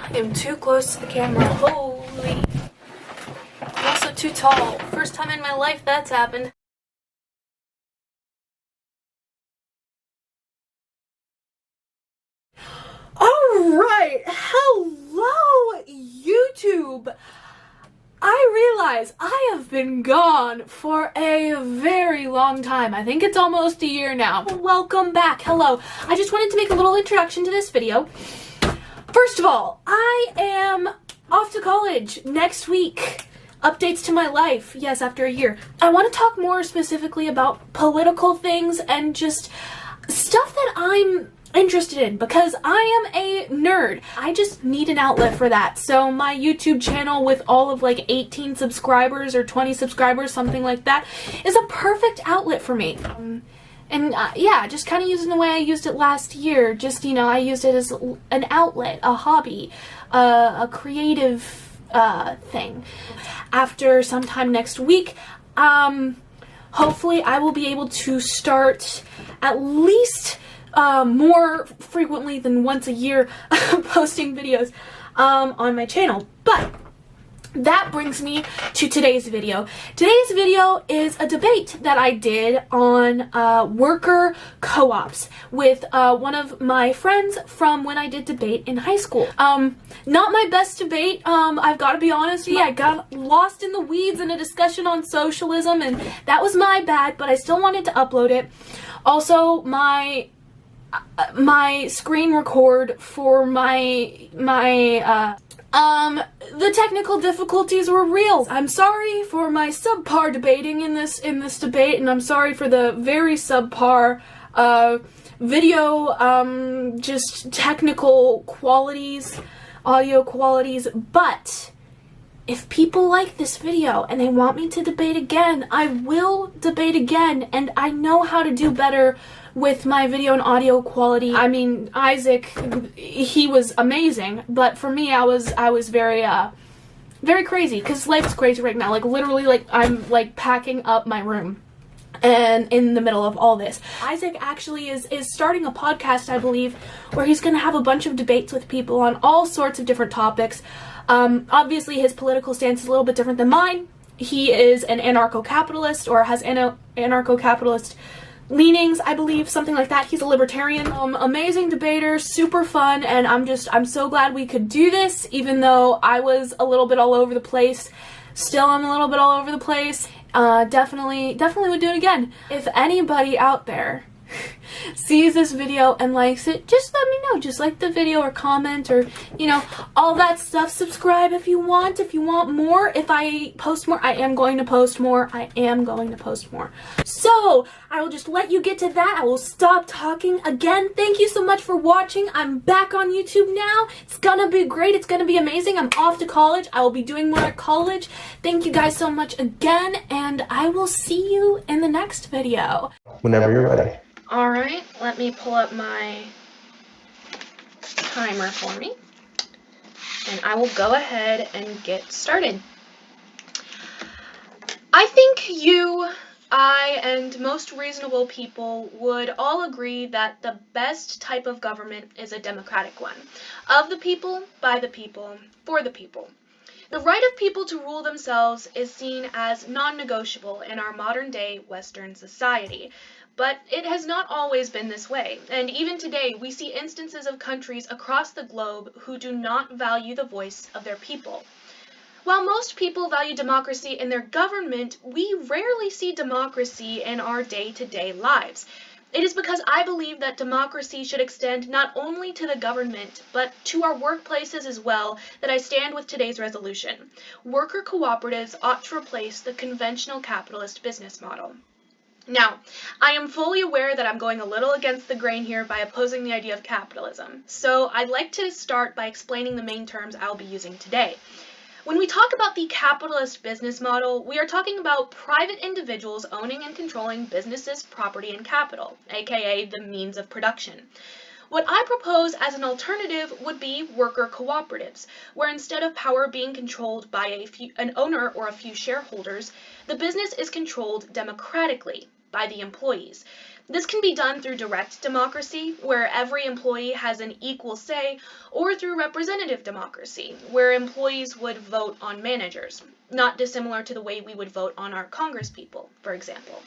I am too close to the camera. Holy. I'm also too tall. First time in my life that's happened. Alright, hello YouTube! I realize I have been gone for a very long time. I think it's almost a year now. Welcome back, hello. I just wanted to make a little introduction to this video. First of all, I am off to college next week. Updates to my life, yes, after a year. I want to talk more specifically about political things and just stuff that I'm interested in because I am a nerd. I just need an outlet for that. So my YouTube channel with all of like 18 subscribers or 20 subscribers, something like that, is a perfect outlet for me. Yeah, just kind of using the way I used it last year. Just, you know, I used it as an outlet, a hobby, a creative thing. After sometime next week, hopefully I will be able to start at least more frequently than once a year posting videos on my channel. But that brings me to today's video. Today's video is a debate that I did on worker co-ops with one of my friends from when I did debate in high school. Not my best debate, I've got to be honest. Yeah, I got lost in the weeds in a discussion on socialism, and that was my bad, but I still wanted to upload it. Also, my screen record for the technical difficulties were real. I'm sorry for my subpar debating in this debate, and I'm sorry for the very subpar video just technical qualities, audio qualities. But if people like this video and they want me to debate again, I will debate again, and I know how to do better with my video and audio quality. I mean, Isaac, he was amazing, but for me, I was very crazy, because life's crazy right now. Like, literally, like, I'm, like, packing up my room and in the middle of all this. Isaac actually is starting a podcast, I believe, where he's gonna have a bunch of debates with people on all sorts of different topics. Obviously, his political stance is a little bit different than mine. He is an anarcho-capitalist, or has anarcho-capitalist leanings, I believe, something like that. He's a libertarian. Amazing debater, super fun, and I'm so glad we could do this, even though I was a little bit all over the place. Still, I'm a little bit all over the place. Definitely would do it again. If anybody out there sees this video and likes it, just let me know. Just like the video or comment, or, you know, all that stuff. Subscribe if you want more. If I post more, I am going to post more. So I will just let you get to that. I will stop talking again. Thank you so much for watching. I'm back on YouTube now. It's gonna be great. It's gonna be amazing. I'm off to college. I will be doing more at college. Thank you guys so much again, and I will see you in the next video. Whenever you're ready. Alright, let me pull up my timer for me, and I will go ahead and get started. I think you, I, and most reasonable people would all agree that the best type of government is a democratic one. Of the people, by the people, for the people. The right of people to rule themselves is seen as non-negotiable in our modern-day Western society. But it has not always been this way, and even today we see instances of countries across the globe who do not value the voice of their people. While most people value democracy in their government, we rarely see democracy in our day-to-day lives. It is because I believe that democracy should extend not only to the government, but to our workplaces as well, that I stand with today's resolution. Worker cooperatives ought to replace the conventional capitalist business model. Now, I am fully aware that I'm going a little against the grain here by opposing the idea of capitalism, so I'd like to start by explaining the main terms I'll be using today. When we talk about the capitalist business model, we are talking about private individuals owning and controlling businesses, property, and capital, aka the means of production. What I propose as an alternative would be worker cooperatives, where instead of power being controlled by an owner or a few shareholders, the business is controlled democratically by the employees. This can be done through direct democracy, where every employee has an equal say, or through representative democracy, where employees would vote on managers, not dissimilar to the way we would vote on our congresspeople, for example.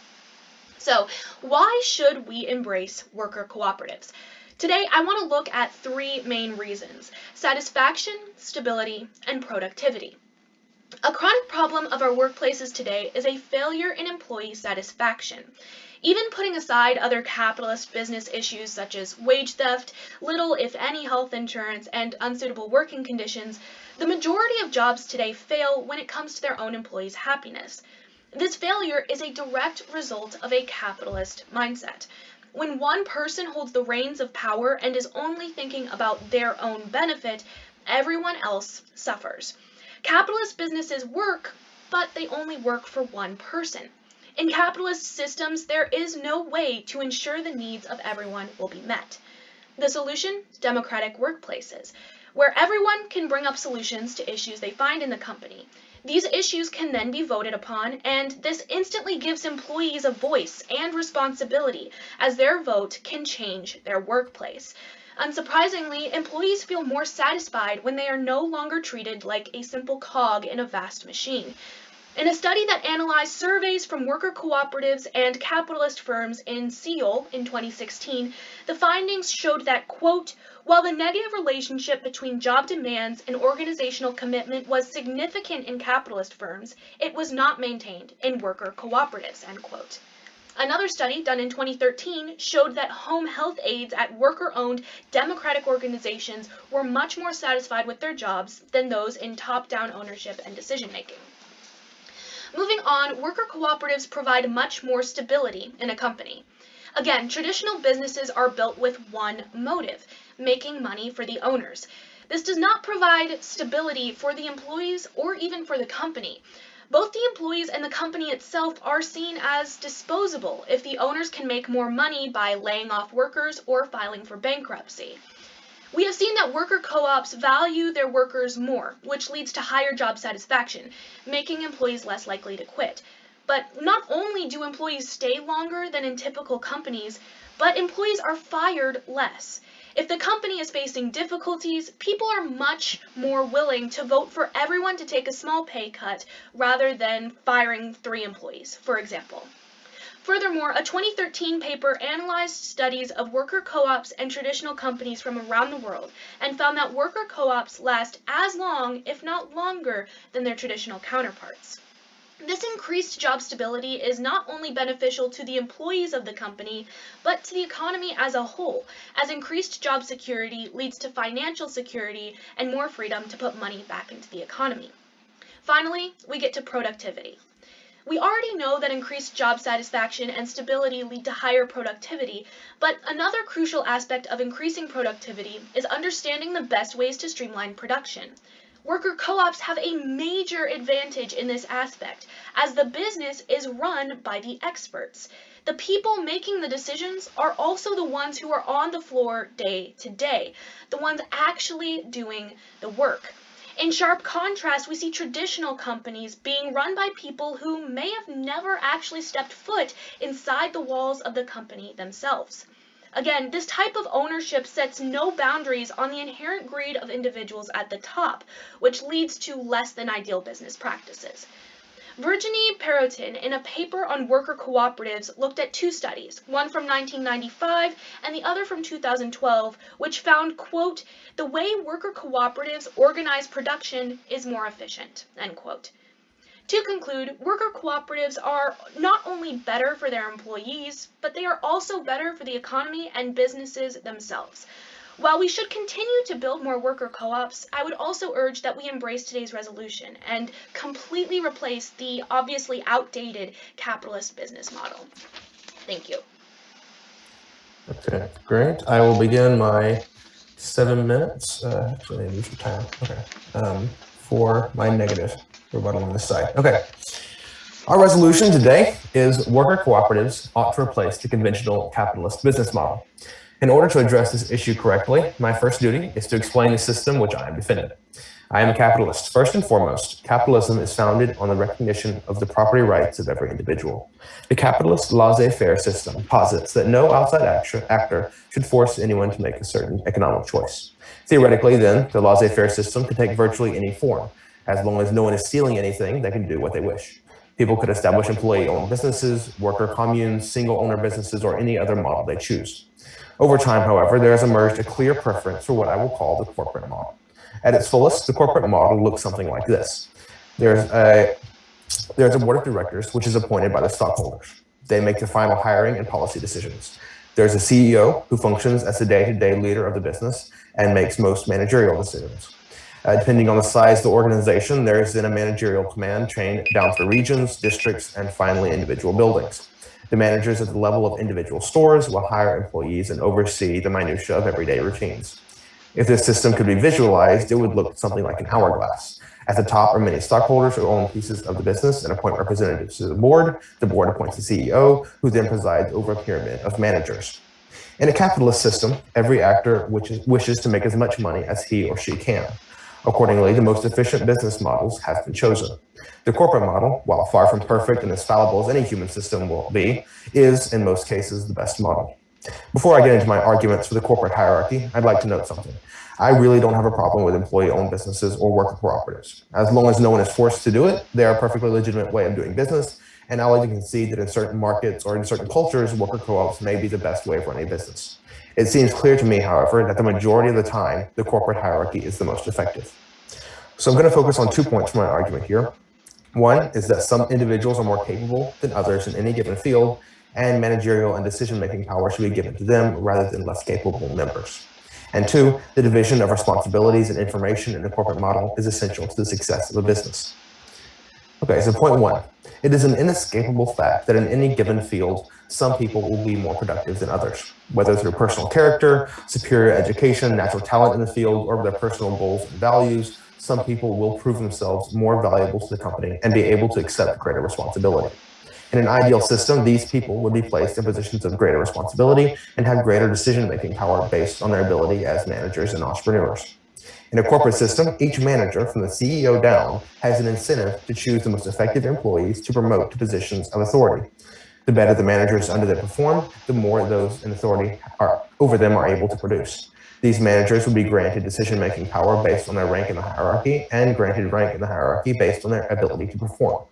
So, why should we embrace worker cooperatives? Today, I want to look at three main reasons: satisfaction, stability, and productivity. A chronic problem of our workplaces today is a failure in employee satisfaction. Even putting aside other capitalist business issues such as wage theft, little if any health insurance, and unsuitable working conditions, the majority of jobs today fail when it comes to their own employees' happiness. This failure is a direct result of a capitalist mindset. When one person holds the reins of power and is only thinking about their own benefit, everyone else suffers. Capitalist businesses work, but they only work for one person. In capitalist systems, there is no way to ensure the needs of everyone will be met. The solution? Democratic workplaces, where everyone can bring up solutions to issues they find in the company. These issues can then be voted upon, and this instantly gives employees a voice and responsibility, as their vote can change their workplace. Unsurprisingly, employees feel more satisfied when they are no longer treated like a simple cog in a vast machine. In a study that analyzed surveys from worker cooperatives and capitalist firms in Seoul in 2016, the findings showed that, quote, while the negative relationship between job demands and organizational commitment was significant in capitalist firms, it was not maintained in worker cooperatives, end quote. Another study done in 2013 showed that home health aides at worker-owned democratic organizations were much more satisfied with their jobs than those in top-down ownership and decision-making. Moving on, worker cooperatives provide much more stability in a company. Again, traditional businesses are built with one motive: making money for the owners. This does not provide stability for the employees or even for the company. Both the employees and the company itself are seen as disposable if the owners can make more money by laying off workers or filing for bankruptcy. We have seen that worker co-ops value their workers more, which leads to higher job satisfaction, making employees less likely to quit. But not only do employees stay longer than in typical companies, but employees are fired less. If the company is facing difficulties, people are much more willing to vote for everyone to take a small pay cut rather than firing 3 employees, for example. Furthermore, a 2013 paper analyzed studies of worker co-ops and traditional companies from around the world and found that worker co-ops last as long, if not longer, than their traditional counterparts. This increased job stability is not only beneficial to the employees of the company, but to the economy as a whole, as increased job security leads to financial security and more freedom to put money back into the economy. Finally, we get to productivity. We already know that increased job satisfaction and stability lead to higher productivity, but another crucial aspect of increasing productivity is understanding the best ways to streamline production. Worker co-ops have a major advantage in this aspect, as the business is run by the experts. The people making the decisions are also the ones who are on the floor day to day, the ones actually doing the work. In sharp contrast, we see traditional companies being run by people who may have never actually stepped foot inside the walls of the company themselves. Again, this type of ownership sets no boundaries on the inherent greed of individuals at the top, which leads to less than ideal business practices. Virginie Perotin, in a paper on worker cooperatives, looked at 2 studies, one from 1995 and the other from 2012, which found, quote, the way worker cooperatives organize production is more efficient, end quote. To conclude, worker cooperatives are not only better for their employees, but they are also better for the economy and businesses themselves. While we should continue to build more worker co-ops, I would also urge that we embrace today's resolution and completely replace the obviously outdated capitalist business model. Thank you. Okay, great. I will begin my 7 minutes. Actually, I need some time. Okay. For my negative rebuttal on this side. Okay. Our resolution today is worker cooperatives ought to replace the conventional capitalist business model. In order to address this issue correctly, my first duty is to explain the system which I am defending. I am a capitalist. First and foremost, capitalism is founded on the recognition of the property rights of every individual. The capitalist laissez-faire system posits that no outside actor should force anyone to make a certain economic choice. Theoretically, then, the laissez-faire system could take virtually any form. As long as no one is stealing anything, they can do what they wish. People could establish employee-owned businesses, worker communes, single-owner businesses, or any other model they choose. Over time, however, there has emerged a clear preference for what I will call the corporate model. At its fullest, the corporate model looks something like this. There's a board of directors, which is appointed by the stockholders. They make the final hiring and policy decisions. There's a CEO who functions as the day-to-day leader of the business and makes most managerial decisions. Depending on the size of the organization, there is then a managerial command chain down through regions, districts, and finally individual buildings. The managers at the level of individual stores will hire employees and oversee the minutiae of everyday routines. If this system could be visualized, it would look something like an hourglass. At the top are many stockholders who own pieces of the business and appoint representatives to the board. The board appoints the CEO, who then presides over a pyramid of managers. In a capitalist system, every actor wishes to make as much money as he or she can. Accordingly, the most efficient business models have been chosen. The corporate model, while far from perfect and as fallible as any human system will be, is, in most cases, the best model. Before I get into my arguments for the corporate hierarchy, I'd like to note something. I really don't have a problem with employee-owned businesses or worker cooperatives. As long as no one is forced to do it, they are a perfectly legitimate way of doing business, and I'll even concede that in certain markets or in certain cultures, worker co-ops may be the best way of running a business. It seems clear to me, however, that the majority of the time, the corporate hierarchy is the most effective. So I'm going to focus on 2 points for my argument here. One is that some individuals are more capable than others in any given field, and managerial and decision-making power should be given to them rather than less capable members. And two, the division of responsibilities and information in the corporate model is essential to the success of a business. Okay, so point one. It is an inescapable fact that in any given field, some people will be more productive than others, whether through personal character, superior education, natural talent in the field, or their personal goals and values. Some people will prove themselves more valuable to the company and be able to accept greater responsibility. In an ideal system, these people would be placed in positions of greater responsibility and have greater decision-making power based on their ability as managers and entrepreneurs. In a corporate system, each manager from the CEO down has an incentive to choose the most effective employees to promote to positions of authority. The better the managers under them perform, the more those in authority over them are able to produce. These managers would be granted decision-making power based on their rank in the hierarchy and granted rank in the hierarchy based on their ability to perform.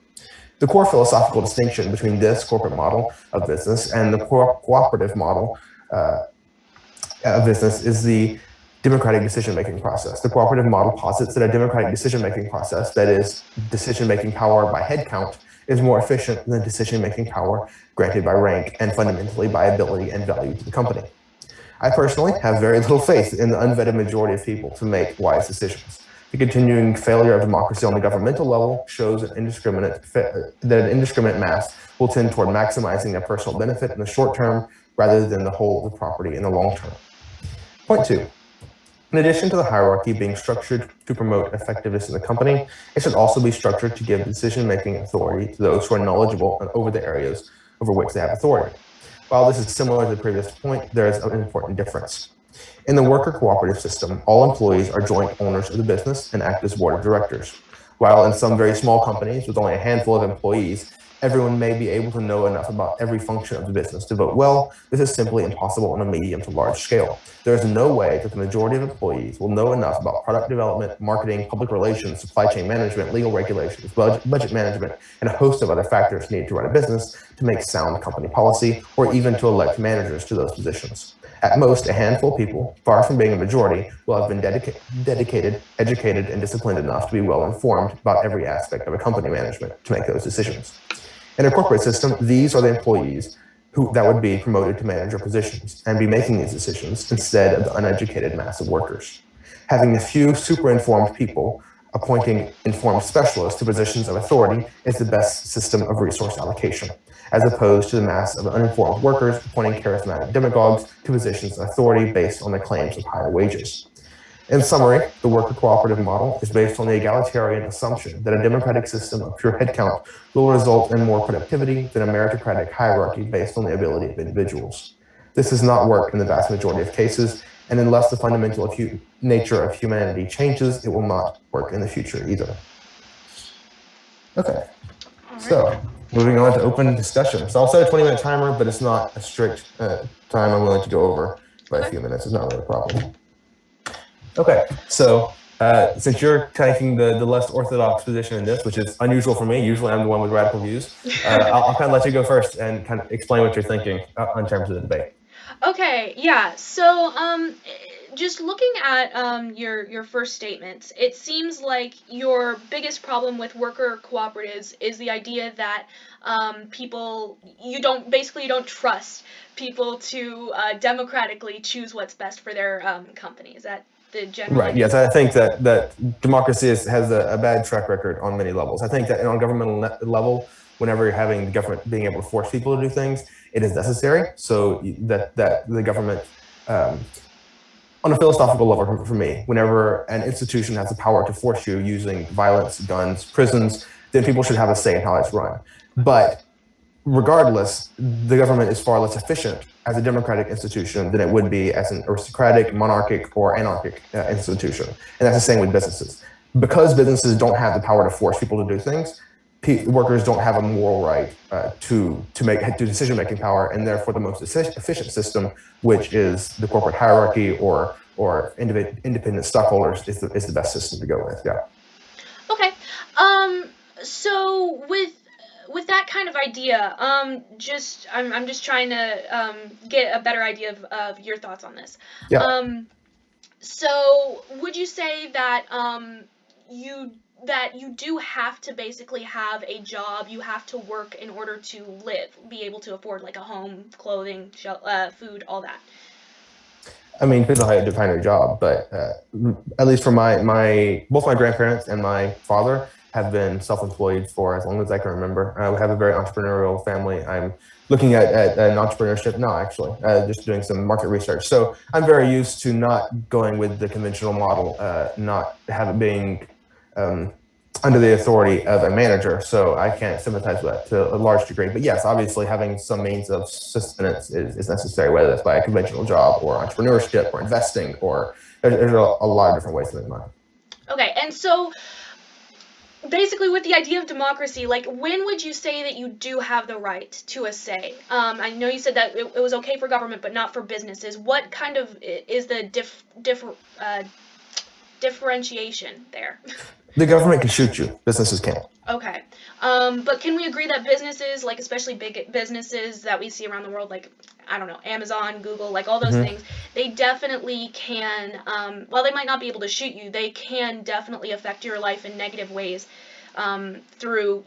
The core philosophical distinction between this corporate model of business and the cooperative model of business is the democratic decision-making process. The cooperative model posits that a democratic decision-making process, that is, decision-making power by head count, is more efficient than decision-making power granted by rank and fundamentally by ability and value to the company. I personally have very little faith in the unvetted majority of people to make wise decisions. The continuing failure of democracy on the governmental level shows that an indiscriminate mass will tend toward maximizing their personal benefit in the short term rather than the whole of the property in the long term. Point two. In addition to the hierarchy being structured to promote effectiveness in the company, it should also be structured to give decision-making authority to those who are knowledgeable over the areas over which they have authority. While this is similar to the previous point, there is an important difference. In the worker cooperative system, all employees are joint owners of the business and act as board of directors. While in some very small companies with only a handful of employees, everyone may be able to know enough about every function of the business to vote well. This is simply impossible on a medium to large scale. There is no way that the majority of employees will know enough about product development, marketing, public relations, supply chain management, legal regulations, budget management, and a host of other factors needed to run a business to make sound company policy or even to elect managers to those positions. At most, a handful of people, far from being a majority, will have been dedicated, educated, and disciplined enough to be well informed about every aspect of a company management to make those decisions. In a corporate system, these are the employees that would be promoted to manager positions and be making these decisions instead of the uneducated mass of workers. Having a few super-informed people appointing informed specialists to positions of authority is the best system of resource allocation, as opposed to the mass of uninformed workers appointing charismatic demagogues to positions of authority based on the claims of higher wages. In summary, the worker cooperative model is based on the egalitarian assumption that a democratic system of pure headcount will result in more productivity than a meritocratic hierarchy based on the ability of individuals. This does not work in the vast majority of cases, And unless the fundamental nature of humanity changes, it will not work in the future either. Okay, so moving on to open discussion. So I'll set a 20-minute timer, but it's not a strict time I'm willing to go over by a few minutes. It's not really a problem. Okay, so since you're taking the less orthodox position in this, which is unusual for me, usually I'm the one with radical views, I'll kind of let you go first and kind of explain what you're thinking in terms of the debate. Okay, yeah. So, just looking at your first statements, it seems like your biggest problem with worker cooperatives is the idea that you don't trust people to democratically choose what's best for their company. Is that the general? Right. Yes, I think that democracy has a bad track record on many levels. I think that on a governmental level, whenever you're having the government being able to force people to do things, it is necessary. So that the government, on a philosophical level for me, whenever an institution has the power to force you using violence, guns, prisons, then people should have a say in how it's run. But regardless, the government is far less efficient as a democratic institution than it would be as an aristocratic, monarchic, or anarchic institution. And that's the same with businesses. Because businesses don't have the power to force people to do things, workers don't have a moral right to decision-making power, and therefore the most efficient system, which is the corporate hierarchy or independent stockholders, is the best system to go with. Yeah. Okay. So with that kind of idea, I'm just trying to get a better idea of your thoughts on this. Yeah. So would you say that you do have to basically have a job, you have to work in order to live, be able to afford like a home, clothing, food, all that? I mean, depends on how you define your job, but at least for both my grandparents and my father have been self-employed for as long as I can remember. We have a very entrepreneurial family. I'm looking at an entrepreneurship now, actually, just doing some market research. So I'm very used to not going with the conventional model, not being under the authority of a manager. So I can't sympathize with that to a large degree. But yes, obviously having some means of sustenance is necessary, whether that's by a conventional job or entrepreneurship or investing, or there's a lot of different ways to make money. Okay, and so basically with the idea of democracy, like when would you say that you do have the right to a say? I know you said that it was okay for government, but not for businesses. What kind of is the differentiation there? The government can shoot you. Businesses can't. Okay. But can we agree that businesses, like especially big businesses that we see around the world, like, I don't know, Amazon, Google, like all those things, they definitely can, while they might not be able to shoot you, they can definitely affect your life in negative ways through,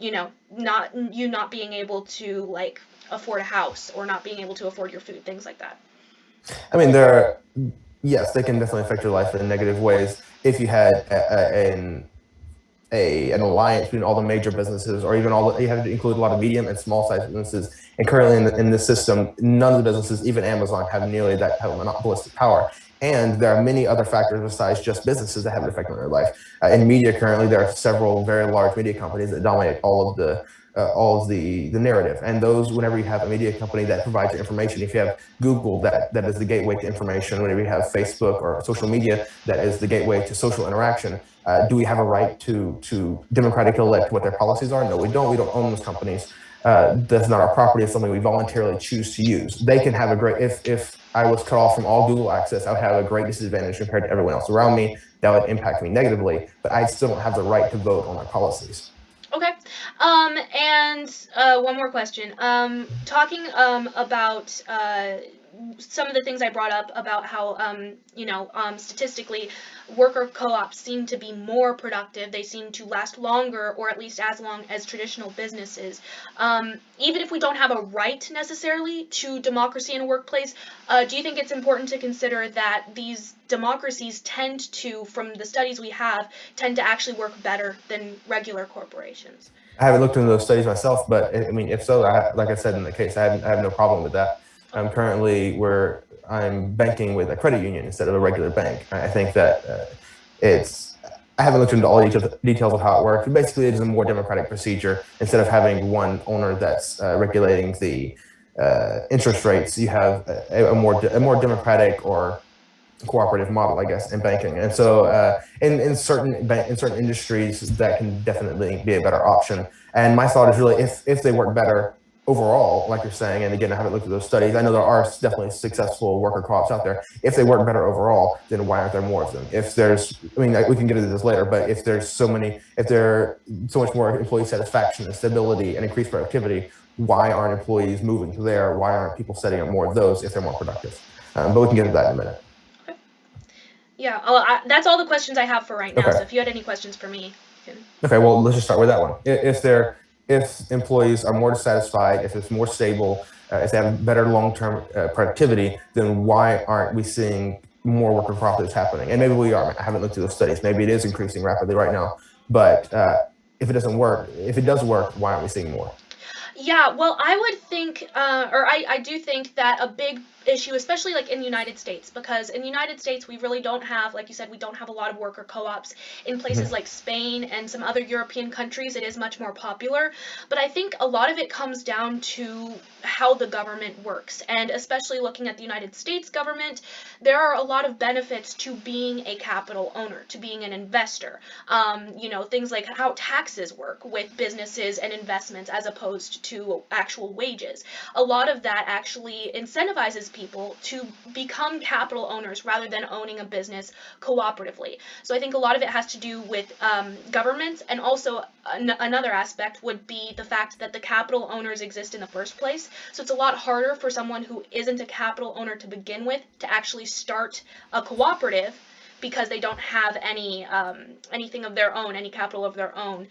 not being able to, like, afford a house or not being able to afford your food, things like that. I mean, yes, they can definitely affect your life in negative ways if you had an alliance between all the major businesses, or even you have to include a lot of medium and small size businesses. And currently in this system, none of the businesses, even Amazon, have nearly that type of monopolistic power. And there are many other factors besides just businesses that have an effect on their life. In media currently, there are several very large media companies that dominate all of the narrative. And those, whenever you have a media company that provides information, if you have Google that is the gateway to information, whenever you have Facebook or social media that is the gateway to social interaction, do we have a right to democratically elect what their policies are? No, we don't. We don't own those companies. That's not our property. It's something we voluntarily choose to use. They can have a great, if I was cut off from all Google access, I would have a great disadvantage compared to everyone else around me. That would impact me negatively, but I still don't have the right to vote on my policies. Okay. And one more question. Talking about some of the things I brought up about how, statistically, worker co-ops seem to be more productive. They seem to last longer, or at least as long as traditional businesses. Even if we don't have a right necessarily to democracy in a workplace, do you think it's important to consider that these democracies tend to, from the studies we have, tend to actually work better than regular corporations? I haven't looked into those studies myself, but I mean, if so, like I said in the case, I have no problem with that. Currently, I'm banking with a credit union instead of a regular bank. I think that I haven't looked into all the details of how it works. But basically, it is a more democratic procedure. Instead of having one owner that's regulating the interest rates, you have a more democratic or cooperative model, I guess, in banking. And so in certain industries, that can definitely be a better option. And my thought is really, if they work better overall, like you're saying, and again, I haven't looked at those studies. I know there are definitely successful worker co-ops out there. If they work better overall, then why aren't there more of them? If there's, I mean, we can get into this later, but if there's if there are so much more employee satisfaction and stability and increased productivity, why aren't employees moving to there? Why aren't people setting up more of those if they're more productive? But we can get into that in a minute. Yeah, that's all the questions I have for right now. Okay. So if you had any questions for me, you can. Okay, well, let's just start with that one. If employees are more satisfied, if it's more stable, if they have better long-term productivity, then why aren't we seeing more worker cooperatives happening? And maybe we are. I haven't looked at those studies. Maybe it is increasing rapidly right now. But if it doesn't work, if it does work, why aren't we seeing more? Yeah, well, I would think, or I do think that a big issue, especially like in the United States, because in the United States we really don't have, like you said, we don't have a lot of worker co-ops. In places like Spain and some other European countries, it is much more popular. But I think a lot of it comes down to how the government works, and especially looking at the United States government, there are a lot of benefits to being a capital owner, to being an investor. Things like how taxes work with businesses and investments as opposed to actual wages. A lot of that actually incentivizes people to become capital owners rather than owning a business cooperatively. So I think a lot of it has to do with governments, and also another aspect would be the fact that the capital owners exist in the first place. So it's a lot harder for someone who isn't a capital owner to begin with to actually start a cooperative, because they don't have anything of their own, any capital of their own,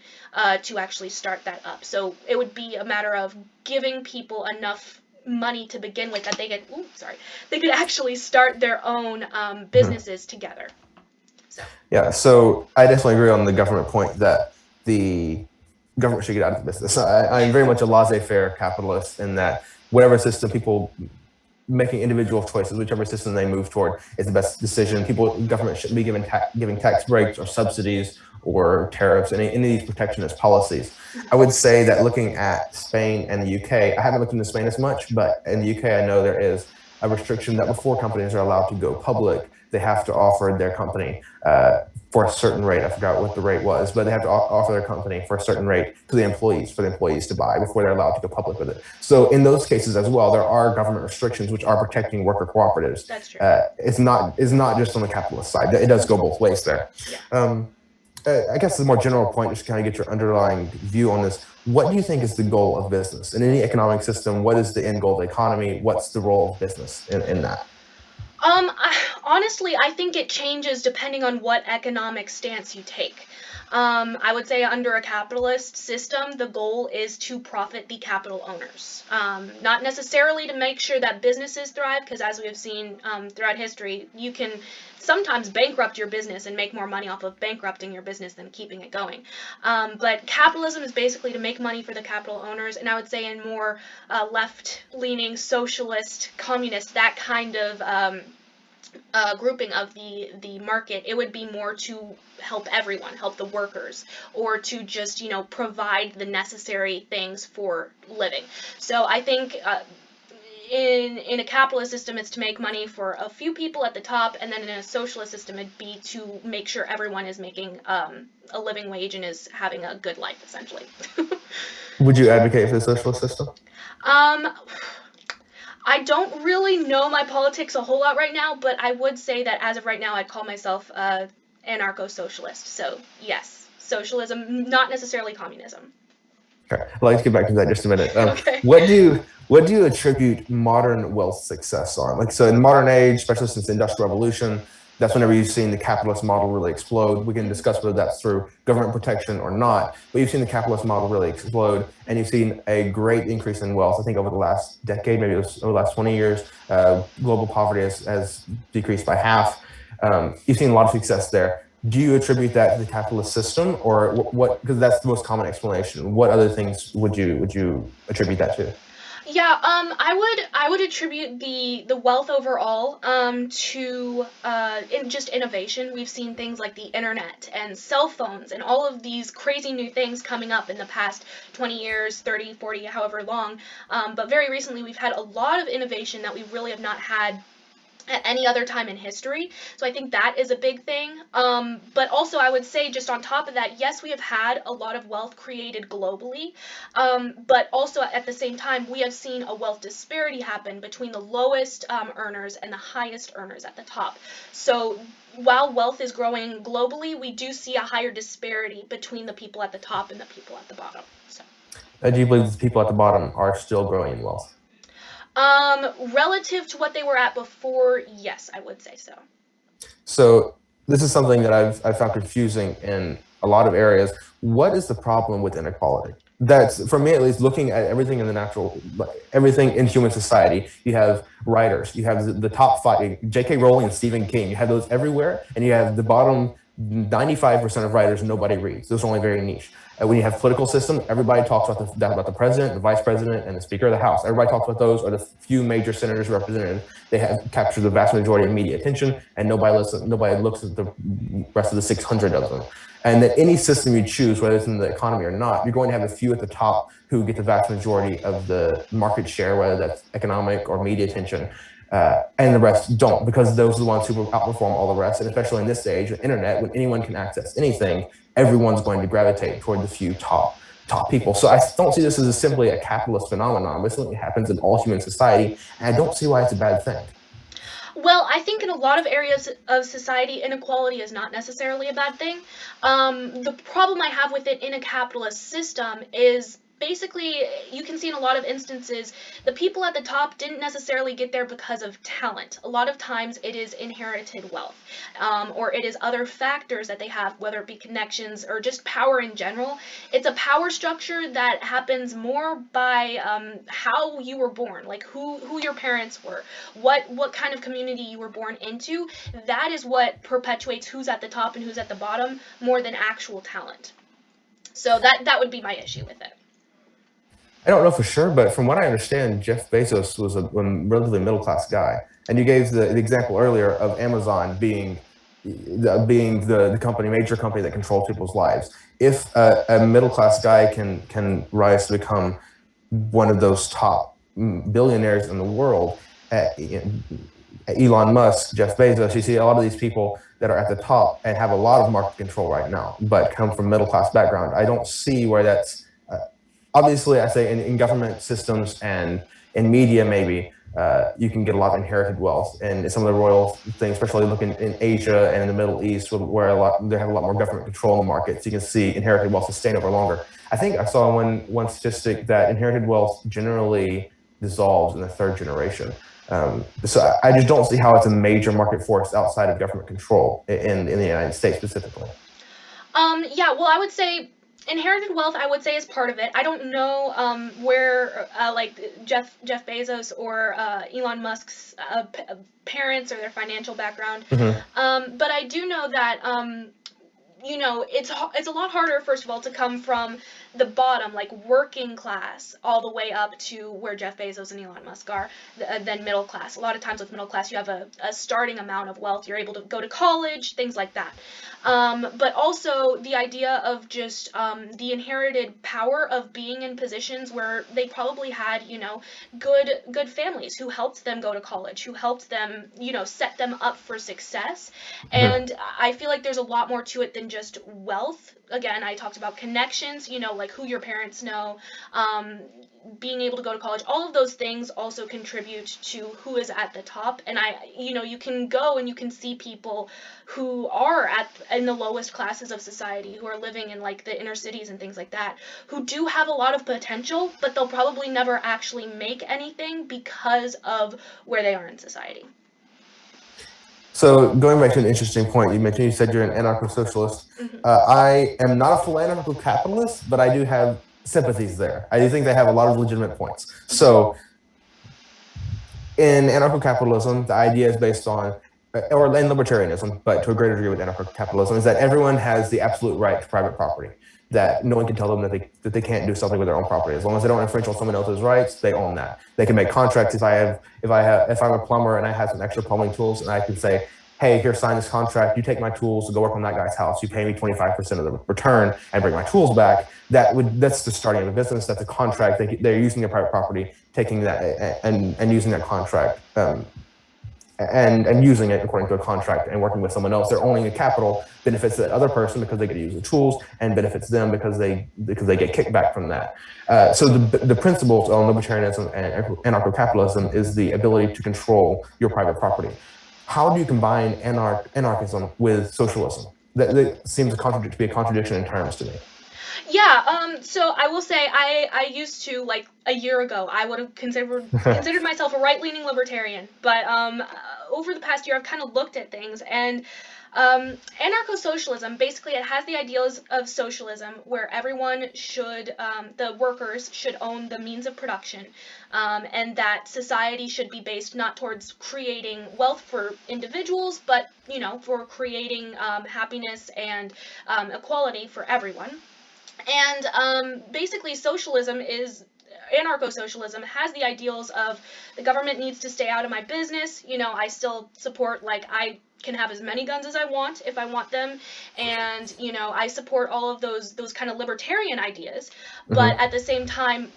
to actually start that up. So it would be a matter of giving people enough money to begin with that they could actually start their own businesses together. Yeah, so I definitely agree on the government point that the government should get out of the business. I'm very much a laissez-faire capitalist in that whatever system people making individual choices, whichever system they move toward is the best decision. Government shouldn't be giving tax breaks or subsidies or tariffs, any of these protectionist policies. I would say that looking at Spain and the UK, I haven't looked into Spain as much, but in the UK, I know there is a restriction that before companies are allowed to go public, they have to offer their company for a certain rate. I forgot what the rate was, but they have to offer their company for a certain rate to the employees, for the employees to buy before they're allowed to go public with it. So in those cases as well, there are government restrictions which are protecting worker cooperatives. That's true. It's not just on the capitalist side. It does go both ways there. Yeah. I guess the more general point, just to kind of get your underlying view on this, what do you think is the goal of business? In any economic system, what is the end goal of the economy? What's the role of business in that? Honestly, I think it changes depending on what economic stance you take. I would say under a capitalist system, the goal is to profit the capital owners. Not necessarily to make sure that businesses thrive, because as we have seen throughout history, you can sometimes bankrupt your business and make more money off of bankrupting your business than keeping it going. But capitalism is basically to make money for the capital owners, and I would say in more left-leaning, socialist, communist, that kind of grouping of the market, it would be more to help everyone, help the workers, or to just, provide the necessary things for living. So I think in a capitalist system, it's to make money for a few people at the top, and then in a socialist system, it'd be to make sure everyone is making a living wage and is having a good life, essentially. Would you advocate for the socialist system? I don't really know my politics a whole lot right now, but I would say that as of right now, I'd call myself anarcho-socialist. So yes, socialism, not necessarily communism. Okay, I'd like to get back to that in just a minute. Okay. What do you attribute modern wealth success on? Like, so in the modern age, especially since the Industrial Revolution, that's whenever you've seen the capitalist model really explode. We can discuss whether that's through government protection or not, but you've seen the capitalist model really explode, and you've seen a great increase in wealth. I think over the last decade, maybe it was over the last 20 years, global poverty has decreased by half. You've seen a lot of success there. Do you attribute that to the capitalist system, or what? Because that's the most common explanation. What other things would you attribute that to? Yeah, I would attribute the wealth overall to just innovation. We've seen things like the internet and cell phones and all of these crazy new things coming up in the past 20 years, 30, 40, however long. But very recently, we've had a lot of innovation that we really have not had at any other time in history. So I think that is a big thing. But also, I would say, just on top of that, yes, we have had a lot of wealth created globally, but also at the same time, we have seen a wealth disparity happen between the lowest earners and the highest earners at the top. So while wealth is growing globally, we do see a higher disparity between the people at the top and the people at the bottom. So. Do you believe the people at the bottom are still growing in wealth? Relative to what they were at before, yes, I would say so. So this is something that I've found confusing in a lot of areas. What is the problem with inequality? That's, for me at least, looking at everything in the natural, everything in human society. You have writers, you have the top five, J.K. Rowling and Stephen King. You have those everywhere, and you have the bottom 95% of writers nobody reads. Those are only very niche. When you have political system, everybody talks about the president, the vice president, and the speaker of the house. Everybody talks about those, or the few major senators represented. They have captured the vast majority of media attention, and nobody looks at the rest of the 600 of them. And that any system you choose, whether it's in the economy or not, you're going to have a few at the top who get the vast majority of the market share, whether that's economic or media attention. And the rest don't, because those are the ones who will outperform all the rest. And especially in this age, with internet, when anyone can access anything, everyone's going to gravitate toward the few top people. So I don't see this as simply a capitalist phenomenon. This something happens in all human society, and I don't see why it's a bad thing. Well, I think in a lot of areas of society, inequality is not necessarily a bad thing. The problem I have with it in a capitalist system is basically, you can see in a lot of instances, the people at the top didn't necessarily get there because of talent. A lot of times it is inherited wealth, or it is other factors that they have, whether it be connections or just power in general. It's a power structure that happens more by how you were born, like who your parents were, what kind of community you were born into. That is what perpetuates who's at the top and who's at the bottom more than actual talent. So that would be my issue with it. I don't know for sure, but from what I understand, Jeff Bezos was a relatively middle-class guy. And you gave the example earlier of Amazon being the company, major company that controls people's lives. If a middle-class guy can rise to become one of those top billionaires in the world, Elon Musk, Jeff Bezos, you see a lot of these people that are at the top and have a lot of market control right now, but come from middle-class background. I don't see where that's... Obviously, I say in government systems and in media, maybe you can get a lot of inherited wealth, and some of the royal things, especially looking in Asia and in the Middle East, where they have a lot more government control in the markets. You can see inherited wealth sustain over longer. I think I saw one statistic that inherited wealth generally dissolves in the third generation. So I just don't see how it's a major market force outside of government control in the United States specifically. Yeah, well, I would say inherited wealth, I would say, is part of it. I don't know where like Jeff Bezos or Elon Musk's parents or their financial background, but I do know that you know, it's a lot harder, first of all, to come from the bottom, like working class, all the way up to where Jeff Bezos and Elon Musk are, than middle class. A lot of times with middle class, you have a starting amount of wealth. You're able to go to college, things like that. But also the idea of just the inherited power of being in positions where they probably had, you know, good families who helped them go to college, who helped them, you know, set them up for success. And I feel like there's a lot more to it than just wealth. Again, I talked about connections, you know, like who your parents know, being able to go to college. All of those things also contribute to who is at the top. And you know, you can go and you can see people who are in the lowest classes of society, who are living in like the inner cities and things like that, who do have a lot of potential, but they'll probably never actually make anything because of where they are in society. So going back to an interesting point, you said you're an anarcho-socialist. I am not a full anarcho-capitalist, but I do have sympathies there. I do think they have a lot of legitimate points. So in anarcho-capitalism, the idea is based on, or in libertarianism, but to a greater degree with anarcho-capitalism, is that everyone has the absolute right to private property, that no one can tell them that they can't do something with their own property. As long as they don't infringe on someone else's rights, they own that. They can make contracts. If I'm a plumber and I have some extra plumbing tools, and I can say, hey, here, sign this contract, you take my tools and go work on that guy's house, you pay me 25% of the return and bring my tools back, that's the starting of a business. That's a contract. They're using their private property, taking that and using that contract and using it according to a contract and working with someone else. They're owning the capital, benefits that other person because they get to use the tools, and benefits them because they get kickback from that. So the principles of libertarianism and anarcho-capitalism is the ability to control your private property. How do you combine anarchism with socialism? That seems to be a contradiction in terms to me. Yeah, so I will say I used to, like, a year ago, I would have considered myself a right-leaning libertarian, but over the past year I've kind of looked at things, and anarcho-socialism, basically it has the ideals of socialism where everyone should, the workers should own the means of production, and that society should be based not towards creating wealth for individuals, but, you know, for creating happiness and equality for everyone. And basically socialism is, anarcho-socialism has the ideals of the government needs to stay out of my business. You know, I still support, like, I can have as many guns as I want if I want them, and, you know, I support all of those kind of libertarian ideas, but at the same time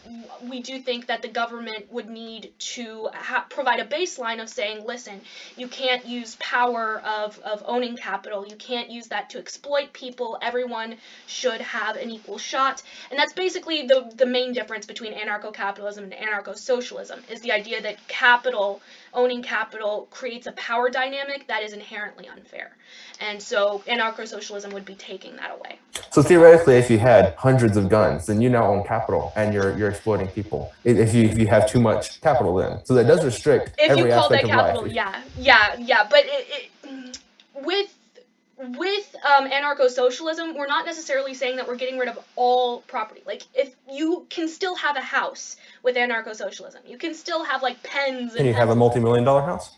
we do think that the government would need to provide a baseline of saying, listen, you can't use power of owning capital, you can't use that to exploit people, everyone should have an equal shot. And that's basically the main difference between anarcho-capitalism and anarcho-socialism, is the idea that owning capital creates a power dynamic that is inherently unfair. And so anarcho-socialism would be taking that away. So theoretically, if you had hundreds of guns, then you now own capital and you're exploiting people. If you have too much capital, then so that does restrict every aspect of life. Yeah. But with anarcho-socialism, we're not necessarily saying that we're getting rid of all property. Like, if you can still have a house with anarcho-socialism, you can still have, like, pens. Can you have a multi-million-dollar house?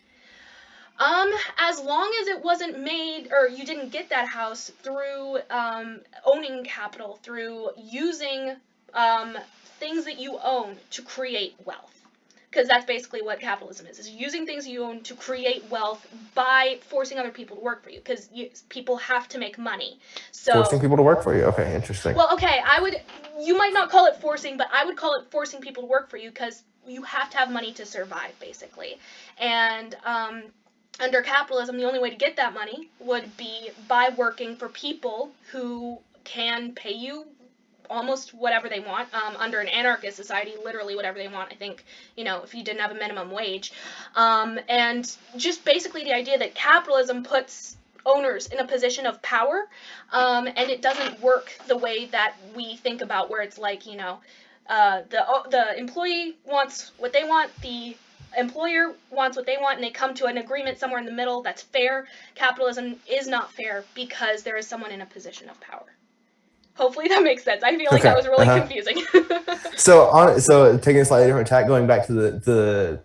As long as it wasn't made, or you didn't get that house through owning capital, through using things that you own to create wealth. Because that's basically what capitalism is using things you own to create wealth by forcing other people to work for you, because people have to make money. So forcing people to work for you. Okay, interesting. Well, okay, you might not call it forcing, but I would call it forcing people to work for you, because you have to have money to survive, basically. And under capitalism, the only way to get that money would be by working for people who can pay you almost whatever they want. Under an anarchist society, literally whatever they want, I think, you know, if you didn't have a minimum wage. And just basically the idea that capitalism puts owners in a position of power, and it doesn't work the way that we think about, where it's like, you know, the employee wants what they want, the employer wants what they want, and they come to an agreement somewhere in the middle that's fair. Capitalism is not fair because there is someone in a position of power. Hopefully that makes sense. I feel like that was really confusing. So taking a slightly different tack, going back to the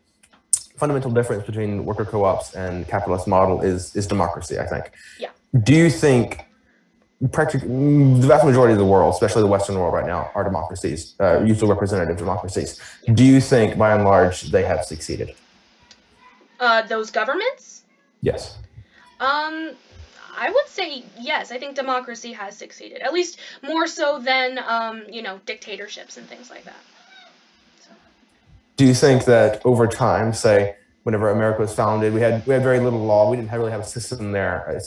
fundamental difference between worker co-ops and capitalist model is democracy, I think. Yeah. Do you think practically the vast majority of the world, especially the Western world right now, are democracies, usually representative democracies? Yeah. Do you think, by and large, they have succeeded? Those governments? Yes. I would say yes. I think democracy has succeeded, at least more so than you know, dictatorships and things like that. So. Do you think that over time, say, whenever America was founded, we had very little law. We didn't really have a system there,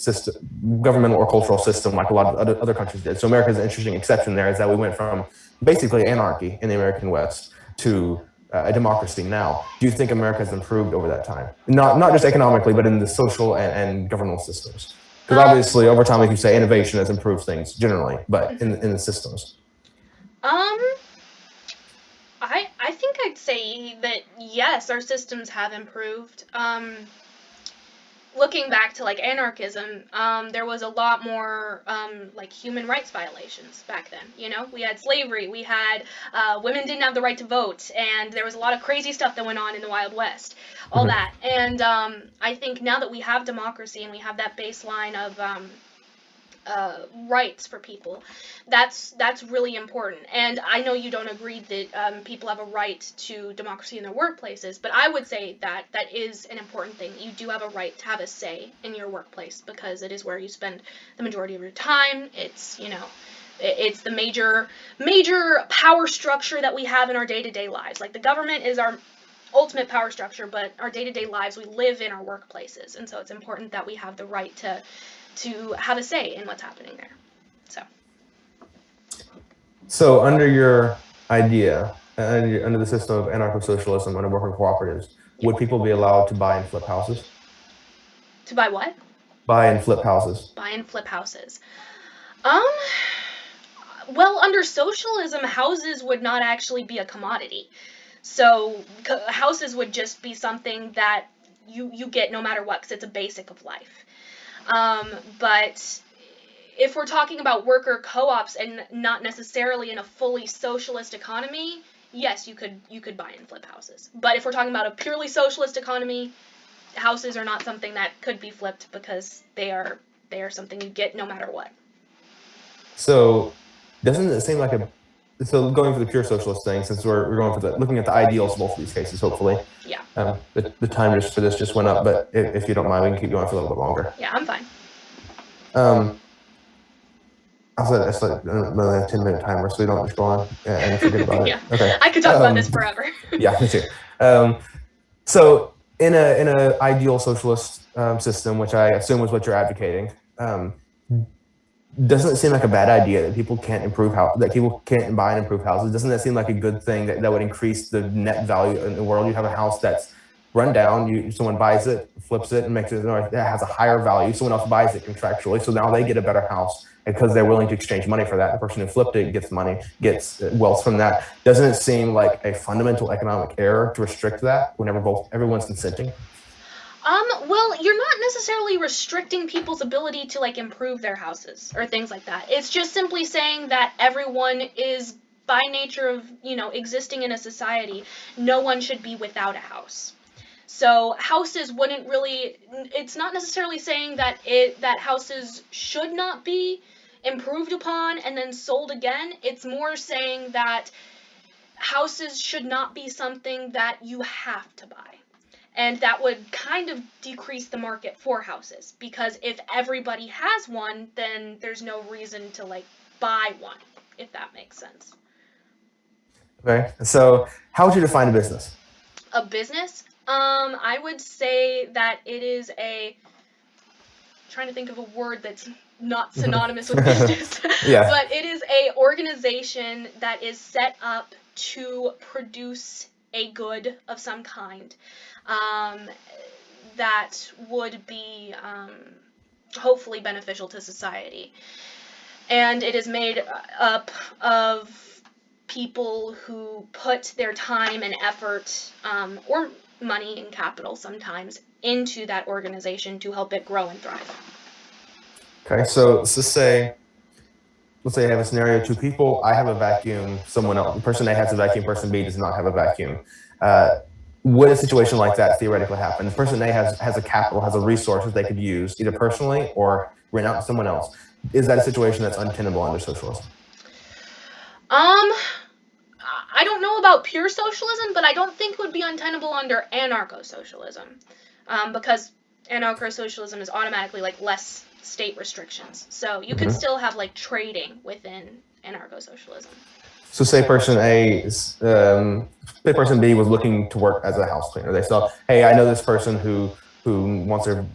governmental or cultural system like a lot of other countries did. So America is an interesting exception there, is that we went from basically anarchy in the American West to a democracy now. Do you think America has improved over that time? Not just economically, but in the social and governmental systems? Because obviously, over time, like you say, innovation has improved things generally, but in the systems. I think I'd say that yes, our systems have improved. Looking back to, like, anarchism, there was a lot more like human rights violations back then. You know, we had slavery, we had women didn't have the right to vote, and there was a lot of crazy stuff that went on in the Wild West, all that. And I think now that we have democracy and we have that baseline of rights for people, that's really important. And I know you don't agree that people have a right to democracy in their workplaces, but I would say that that is an important thing. You do have a right to have a say in your workplace, because it is where you spend the majority of your time. It's, you know, it's the major power structure that we have in our day-to-day lives. Like, the government is our ultimate power structure, but our day-to-day lives, we live in our workplaces, and so it's important that we have the right to have a say in what's happening there. So under your idea, under the system of anarcho-socialism, under worker cooperatives, would people be allowed to buy and flip houses? To buy what? Buy and flip houses. Buy and flip houses. Well, under socialism, houses would not actually be a commodity. So houses would just be something that you get no matter what, because it's a basic of life. But if we're talking about worker co-ops and not necessarily in a fully socialist economy, yes, you could buy and flip houses. But if we're talking about a purely socialist economy, houses are not something that could be flipped, because they are something you get no matter what. So doesn't it seem like so going for the pure socialist thing, since we're going for looking at the ideals of both of these cases, hopefully. Yeah. The time for this just went up, but if you don't mind, we can keep going for a little bit longer. Yeah, I'm fine. I said it's like a 10-minute timer, so we don't just go on and forget about it. Yeah. Okay. I could talk about this forever. Yeah, me too. So in a ideal socialist system, which I assume is what you're advocating, doesn't it seem like a bad idea that people can't buy and improve houses? Doesn't that seem like a good thing that would increase the net value in the world? You have a house that's run down, someone buys it, flips it, and makes it has a higher value. Someone else buys it contractually, so now they get a better house because they're willing to exchange money for that. The person who flipped it gets wealth from that. Doesn't it seem like a fundamental economic error to restrict that whenever everyone's consenting? Well, you're not necessarily restricting people's ability to improve their houses or things like that. It's just simply saying that everyone is, by nature of existing in a society, no one should be without a house. So houses wouldn't really. It's not necessarily saying that houses should not be improved upon and then sold again. It's more saying that houses should not be something that you have to buy. And that would kind of decrease the market for houses, because if everybody has one, then there's no reason to buy one, if that makes sense. Okay, so how would you define a business? A business? I would say that it is trying to think of a word that's not synonymous with business. Yeah. But it is a organization that is set up to produce a good of some kind. That would be hopefully beneficial to society. And it is made up of people who put their time and effort, or money and capital sometimes, into that organization to help it grow and thrive. Okay, so let's say I have a scenario: 2 people. I have a vacuum. Someone else, person A has a vacuum. Person B does not have a vacuum. Would a situation like that theoretically happen? The person A has a capital, has a resource that they could use either personally or rent out to someone else. Is that a situation that's untenable under socialism? I don't know about pure socialism, but I don't think it would be untenable under anarcho-socialism, because anarcho-socialism is automatically less state restrictions. So you could still have trading within anarcho-socialism. So say person A, say person B was looking to work as a house cleaner. They saw, hey, I know this person who wants their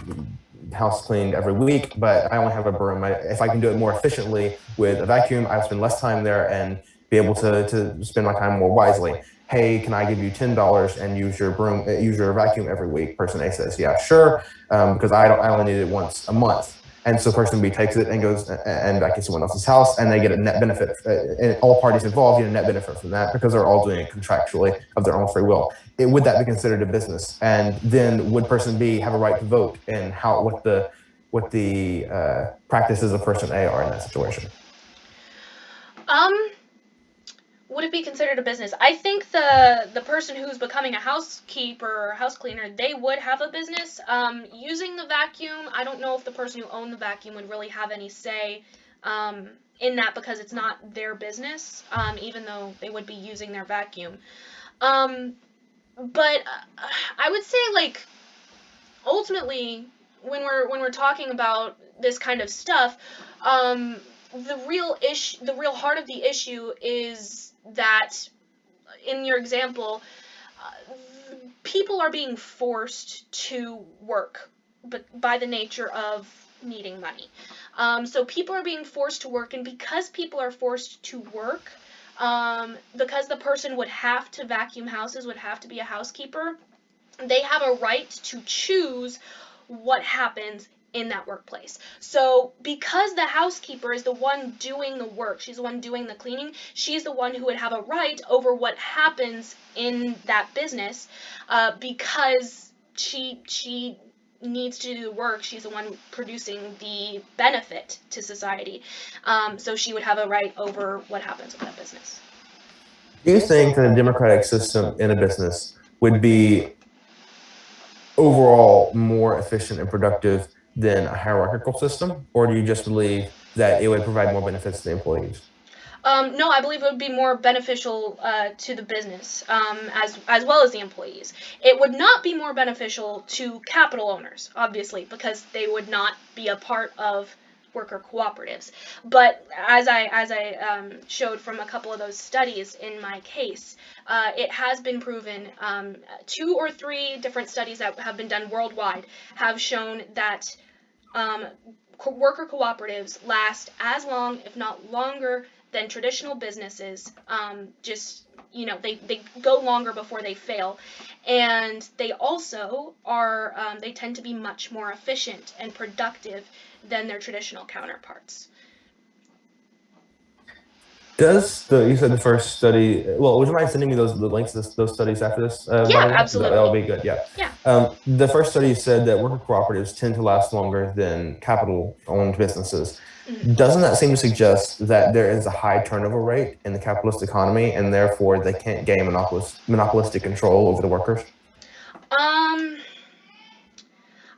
house cleaned every week, but I only have a broom. If I can do it more efficiently with a vacuum, I spend less time there and be able to spend my time more wisely. Hey, can I give you $10 and use your vacuum every week? Person A says, yeah, sure, because I only need it once a month. And so person B takes it and goes and vacuums someone else's house, and they get a net benefit. And all parties involved get a net benefit from that because they're all doing it contractually of their own free will. Would that be considered a business? And then would person B have a right to vote in what the practices of person A are in that situation? Would it be considered a business? I think the person who's becoming a housekeeper or house cleaner, they would have a business. Using the vacuum, I don't know if the person who owned the vacuum would really have any say in that, because it's not their business, even though they would be using their vacuum. But I would say, ultimately, when we're talking about this kind of stuff, the real heart of the issue is that, in your example, people are being forced to work, but by the nature of needing money. So people are being forced to work, and because people are forced to work, because the person would have to vacuum houses, would have to be a housekeeper, they have a right to choose what happens in that workplace. So because the housekeeper is the one doing the work, she's the one doing the cleaning, she's the one who would have a right over what happens in that business, because she needs to do the work. She's the one producing the benefit to society. So she would have a right over what happens with that business. Do you think that a democratic system in a business would be overall more efficient and productive than a hierarchical system, or do you just believe that it would provide more benefits to the employees? No, I believe it would be more beneficial to the business, as well as the employees. It would not be more beneficial to capital owners, obviously, because they would not be a part of worker cooperatives. But as I showed from a couple of those studies in my case, it has been proven, 2 or 3 different studies that have been done worldwide have shown that worker cooperatives last as long, if not longer, than traditional businesses. They go longer before they fail, and they also are they tend to be much more efficient and productive than their traditional counterparts. You said the first study, well, would you mind sending me the links to those studies after this? Yeah, absolutely. That would be good, yeah. Yeah. The first study said that worker cooperatives tend to last longer than capital-owned businesses. Mhm. Doesn't that seem to suggest that there is a high turnover rate in the capitalist economy, and therefore they can't gain monopolistic control over the workers?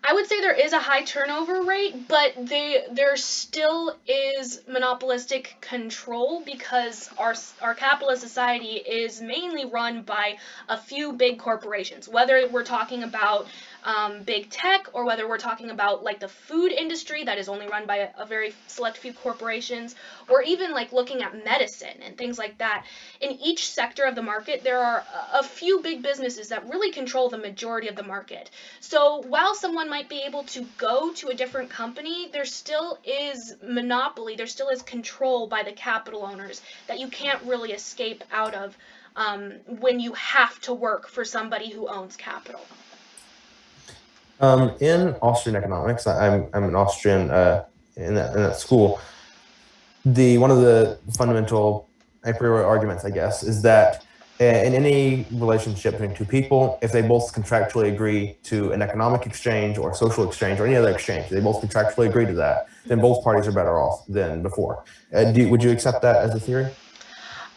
I would say there is a high turnover rate, but there still is monopolistic control, because our capitalist society is mainly run by a few big corporations. Whether we're talking about big tech, or whether we're talking about like the food industry that is only run by a very select few corporations, or even like looking at medicine and things like that. In each sector of the market, there are a few big businesses that really control the majority of the market. So while someone might be able to go to a different company, there still is monopoly, there still is control by the capital owners that you can't really escape out of when you have to work for somebody who owns capital. In Austrian economics, I'm an Austrian in that school. One of the fundamental a priori arguments, I guess, is that in any relationship between two people, if they both contractually agree to an economic exchange or social exchange or any other exchange, they both contractually agree to that, then both parties are better off than before. Would you accept that as a theory?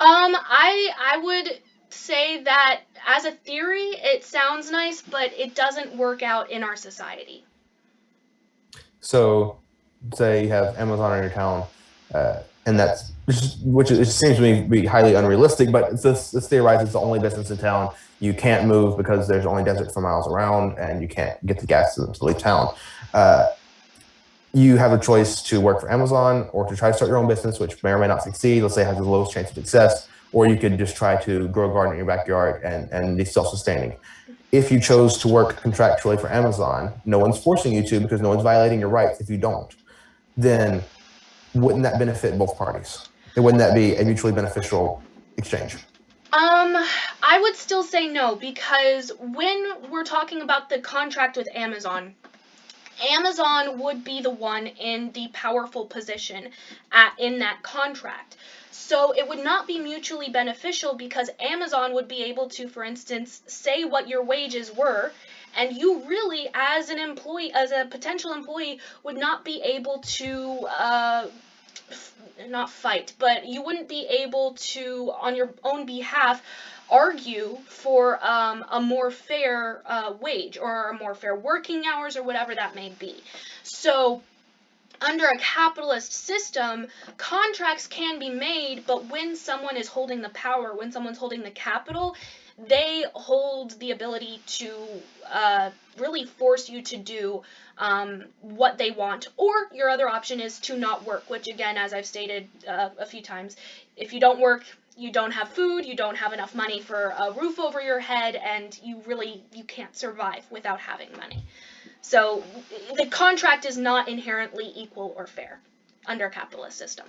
I would say that as a theory, it sounds nice, but it doesn't work out in our society. So, say you have Amazon in your town, and which it seems to me to be highly unrealistic, but this theorizes it's the only business in town. You can't move because there's only desert for miles around, and you can't get the gas to leave town. You have a choice to work for Amazon or to try to start your own business, which may or may not succeed. Let's say it has the lowest chance of success, or you could just try to grow a garden in your backyard and be self-sustaining. If you chose to work contractually for Amazon, no one's forcing you to, because no one's violating your rights if you don't, then wouldn't that benefit both parties? And wouldn't that be a mutually beneficial exchange? I would still say no, because when we're talking about the contract with Amazon would be the one in the powerful position in that contract. So it would not be mutually beneficial, because Amazon would be able to, for instance, say what your wages were, and you really, as an employee, as a potential employee, would not be able to not fight, but you wouldn't be able to, on your own behalf, argue for a more fair wage, or a more fair working hours, or whatever that may be. So under a capitalist system, contracts can be made, but when someone is holding the power, when someone's holding the capital, they hold the ability to really force you to do what they want. Or your other option is to not work, which, again, as I've stated a few times, if you don't work, you don't have food, you don't have enough money for a roof over your head, and you can't survive without having money. So the contract is not inherently equal or fair under a capitalist system.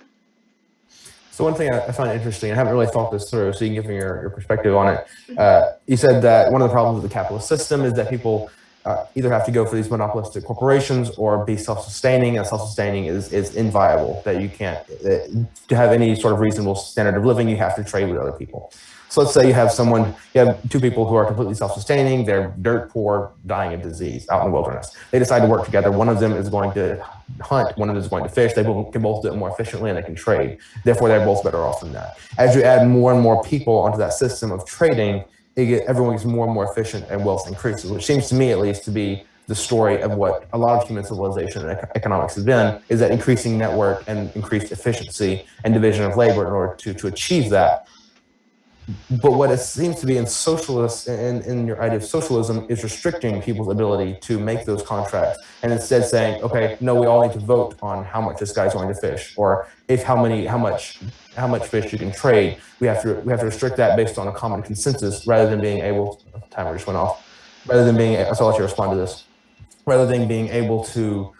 So one thing I find interesting, I haven't really thought this through, so you can give me your perspective on it. You said that one of the problems with the capitalist system is that people either have to go for these monopolistic corporations or be self-sustaining, and self-sustaining is inviable, that you can't, to have any sort of reasonable standard of living, you have to trade with other people. So let's say you have two people who are completely self-sustaining, they're dirt poor, dying of disease out in the wilderness. They decide to work together. One of them is going to hunt, one of them is going to fish. They can both do it more efficiently and they can trade. Therefore, they're both better off than that. As you add more and more people onto that system of trading, everyone gets more and more efficient and wealth increases, which seems to me at least to be the story of what a lot of human civilization and economics has been, is that increasing network and increased efficiency and division of labor in order to achieve that. But what it seems to be in socialists, in your idea of socialism, is restricting people's ability to make those contracts, and instead saying, okay, no, we all need to vote on how much this guy's going to fish, or how much fish you can trade. We have to restrict that based on a common consensus, rather than being able. Timer just went off. Rather than being, so I'll let you respond to this. Rather than being able to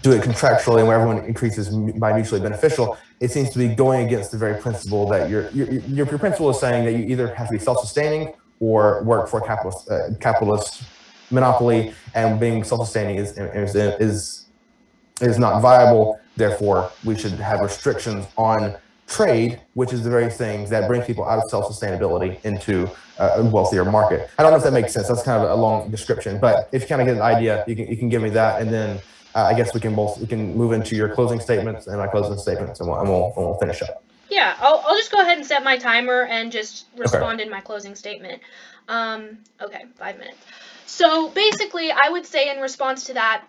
do it contractually and where everyone increases by mutually beneficial, it seems to be going against the very principle that your principle is saying that you either have to be self-sustaining or work for a capitalist monopoly, and being self-sustaining is not viable. Therefore, we should have restrictions on trade, which is the very thing that brings people out of self-sustainability into a wealthier market. I don't know if that makes sense. That's kind of a long description, but if you kind of get an idea, you can give me that, and then I guess we can move into your closing statements and my closing statements, and we'll finish up. Yeah, I'll just go ahead and set my timer and just respond in my closing statement. Okay, 5 minutes. So basically, I would say in response to that,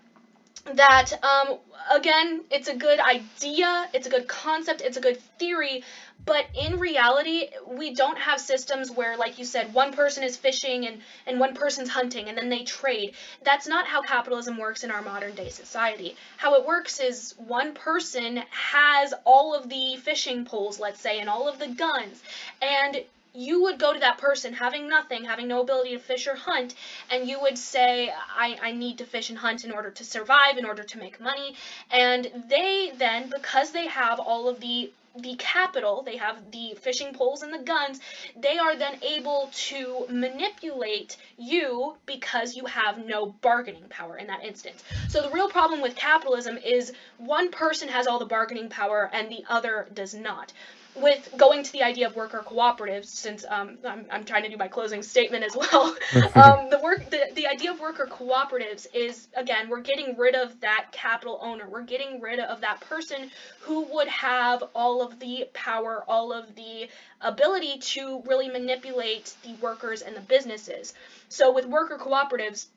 again, it's a good idea, it's a good concept, it's a good theory, but in reality, we don't have systems where, like you said, one person is fishing and one person's hunting, and then they trade. That's not how capitalism works in our modern day society. How it works is one person has all of the fishing poles, let's say, and all of the guns, and you would go to that person having nothing, having no ability to fish or hunt, and you would say, I need to fish and hunt in order to survive, in order to make money. And they then, because they have all of the capital, they have the fishing poles and the guns, they are then able to manipulate you because you have no bargaining power in that instance. So the real problem with capitalism is one person has all the bargaining power and the other does not. With going to the idea of worker cooperatives, since I'm trying to do my closing statement as well, the idea of worker cooperatives is, again, we're getting rid of that capital owner. We're getting rid of that person who would have all of the power, all of the ability to really manipulate the workers and the businesses. So with worker cooperatives,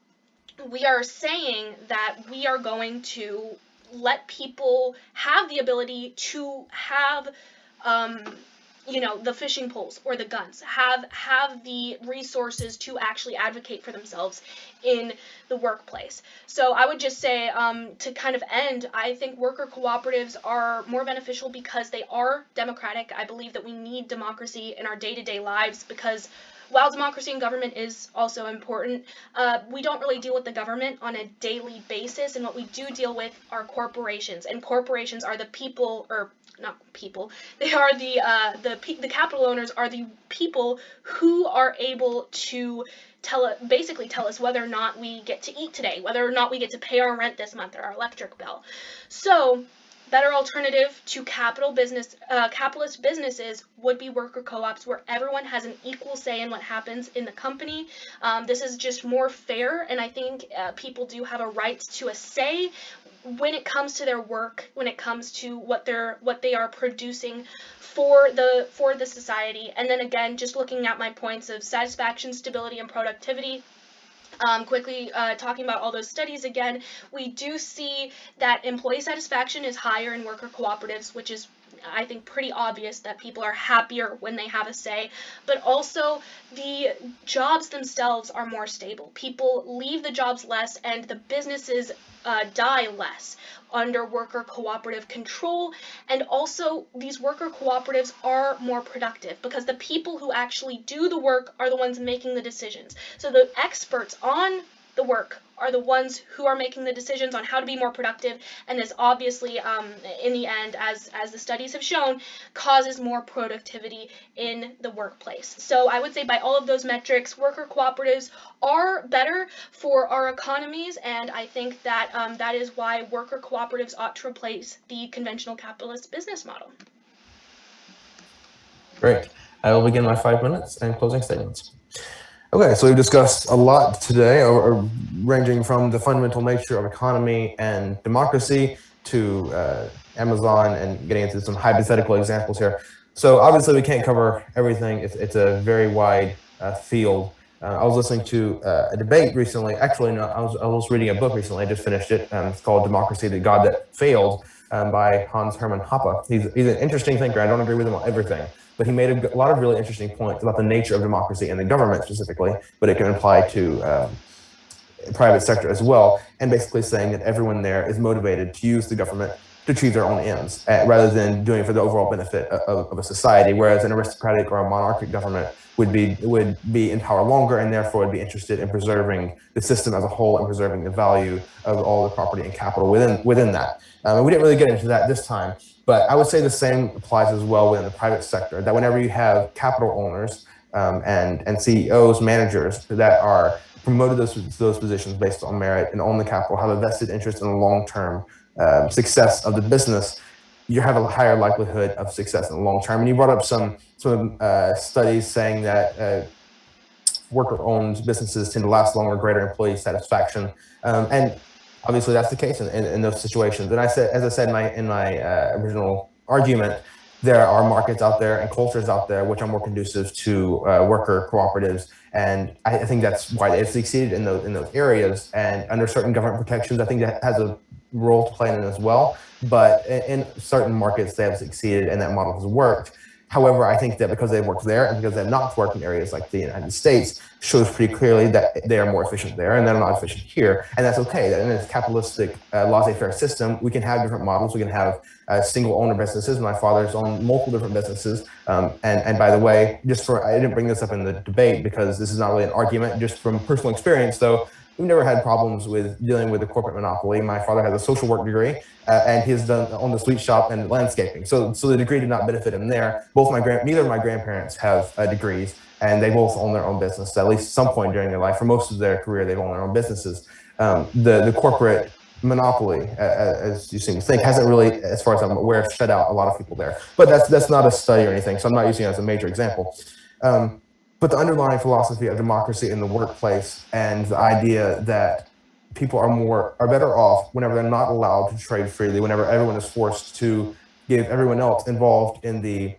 we are saying that we are going to let people have the ability to have the fishing poles or the guns, have the resources to actually advocate for themselves in the workplace. So I would just say, to kind of end, I think worker cooperatives are more beneficial because they are democratic. I believe that we need democracy in our day-to-day lives because while democracy and government is also important, we don't really deal with the government on a daily basis, and what we do deal with are corporations, and corporations are the people, or not people, they are the capital owners are the people who are able to basically tell us whether or not we get to eat today, whether or not we get to pay our rent this month or our electric bill. So better alternative to capitalist businesses would be worker co-ops, where everyone has an equal say in what happens in the company. This is just more fair, and I think people do have a right to a say when it comes to their work, when it comes to what they are producing for the society. And then again, just looking at my points of satisfaction, stability, and productivity. Quickly talking about all those studies again, we do see that employee satisfaction is higher in worker cooperatives, which is I think, pretty obvious that people are happier when they have a say, but also the jobs themselves are more stable. People leave the jobs less, and the businesses die less under worker cooperative control. And also, these worker cooperatives are more productive because the people who actually do the work are the ones making the decisions. So the experts on the work are the ones who are making the decisions on how to be more productive, and this obviously, in the end, as the studies have shown, causes more productivity in the workplace. So I would say by all of those metrics, worker cooperatives are better for our economies, and I think that that is why worker cooperatives ought to replace the conventional capitalist business model. Great. I will begin my 5 minutes and closing statements. Okay, so we've discussed a lot today, ranging from the fundamental nature of economy and democracy to Amazon, and getting into some hypothetical examples here. So obviously we can't cover everything. It's a very wide field. I was listening to a debate recently. Actually, no, I was reading a book recently. I just finished it. It's called Democracy, the God That Failed, by Hans Hermann Hoppe. He's an interesting thinker. I don't agree with him on everything, but he made a lot of really interesting points about the nature of democracy and the government specifically, but it can apply to private sector as well, and basically saying that everyone there is motivated to use the government to achieve their own ends, rather than doing it for the overall benefit of a society, whereas an aristocratic or a monarchic government would be in power longer, and therefore would be interested in preserving the system as a whole and preserving the value of all the property and capital within that. We didn't really get into that this time, but I would say the same applies as well within the private sector, that whenever you have capital owners and CEOs, managers that are promoted those positions based on merit and own the capital, have a vested interest in the long-term success of the business, you have a higher likelihood of success in the long term. And you brought up some studies saying that worker-owned businesses tend to last longer, greater employee satisfaction, and obviously that's the case in those situations. And as I said in my original argument, there are markets out there and cultures out there which are more conducive to worker cooperatives, and I think that's why they've succeeded in those areas. And under certain government protections, I think that has a role to play in it as well. But in certain markets, they have succeeded, and that model has worked. However, I think that because they've worked there and because they've not worked in areas like the United States, shows pretty clearly that they are more efficient there and they're not efficient here. And that's okay. That in a capitalistic, laissez-faire system, we can have different models. We can have single owner businesses. My father's owned multiple different businesses. And by the way, I didn't bring this up in the debate because this is not really an argument, just from personal experience, though. We've never had problems with dealing with the corporate monopoly. My father has a social work degree, and he's done on the sweet shop and landscaping. So the degree did not benefit him there. Neither of my grandparents have degrees, and they both own their own business. At least some point during their life, for most of their career, they've owned their own businesses. The corporate monopoly, as you seem to think, hasn't really, as far as I'm aware, shut out a lot of people there. But that's not a study or anything, so I'm not using it as a major example. But the underlying philosophy of democracy in the workplace and the idea that people are better off whenever they're not allowed to trade freely, whenever everyone is forced to give everyone else involved in the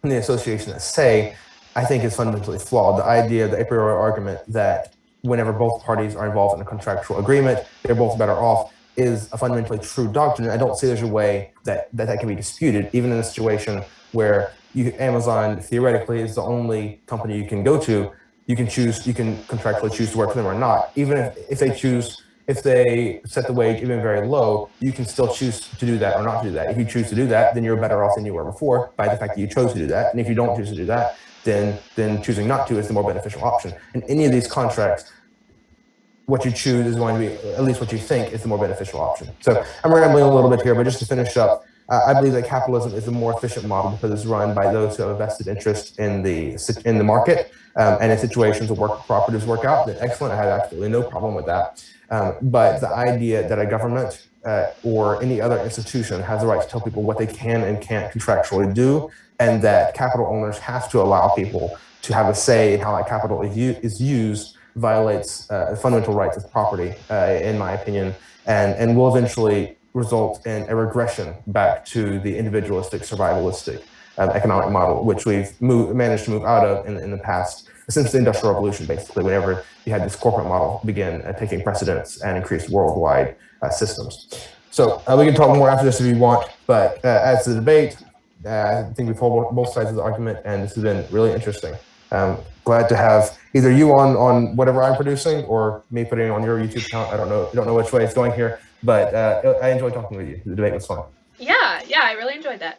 association a say, I think is fundamentally flawed. The idea, the a priori argument that whenever both parties are involved in a contractual agreement, they're both better off, is a fundamentally true doctrine. I don't see there's a way that can be disputed, even in a situation where Amazon theoretically is the only company you can go to. You can contractually choose to work for them or not. Even if they set the wage even very low, you can still choose to do that or not to do that. If you choose to do that, then you're better off than you were before by the fact that you chose to do that. And if you don't choose to do that, then choosing not to is the more beneficial option. In any of these contracts, what you choose is going to be, at least what you think, is the more beneficial option. So I'm rambling a little bit here, but just to finish up, I believe that capitalism is a more efficient model because it's run by those who have a vested interest in the market, and in situations where worker cooperatives work out, then excellent. I have absolutely no problem with that. But the idea that a government or any other institution has the right to tell people what they can and can't contractually do, and that capital owners have to allow people to have a say in how that capital is used, violates fundamental rights of property, in my opinion, and will eventually result in a regression back to the individualistic, survivalistic economic model, which we've managed to move out of in the past, since the Industrial Revolution, basically, whenever you had this corporate model begin taking precedence and increase worldwide systems. So we can talk more after this if you want, but as the debate, I think we've told both sides of the argument, and this has been really interesting. Glad to have either you on whatever I'm producing or me putting it on your YouTube account. I don't know which way it's going here, but I enjoyed talking with you. The debate was fun. Yeah, I really enjoyed that.